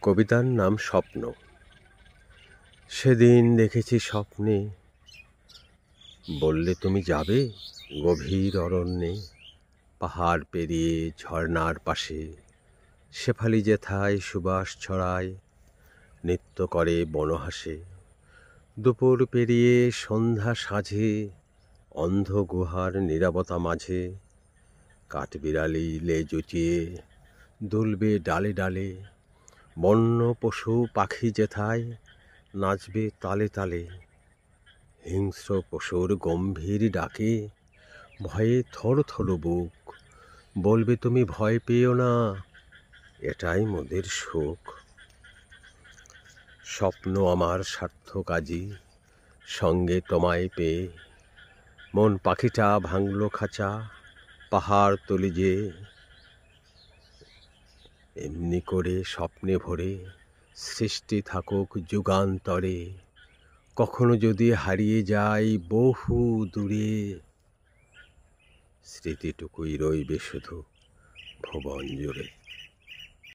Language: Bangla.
কবিতার নাম স্বপ্ন। সেদিন দেখেছি স্বপ্নে, বললে তুমি যাবে গভীর অরণ্যে, পাহাড় পেরিয়ে ঝর্ণার পাশে, শেফালি যেথায় সুবাস ছড়ায়, নৃত্য করে বনহাসে। দুপুর পেরিয়ে সন্ধ্যা সাঁঝে, অন্ধ গুহার নীরবতা মাঝে, কাঠবিড়ালি লেজ উঁচিয়ে দুলবে ডালে ডালে, বন্য পশু পাখি যেথায় নাচবে তালে তালে। হিংস্র পশুর গম্ভীর ডাকে ভয়ে থর থর বুক, বলবে তুমি ভয় পেও না, এটাই মোদের সুখ। স্বপ্ন আমার সার্থক আজি, সঙ্গে তোমায় পেয়ে, মন পাখিটা ভাঙল খাঁচা, পাহাড় তলি যে। এমনি করে স্বপ্নে ভরে সৃষ্টি থাকুক যুগান্তরে, কখনো যদি হারিয়ে যাই বহু দূরে, স্মৃতিটুকুই রইবে শুধু ভুবন জুড়ে।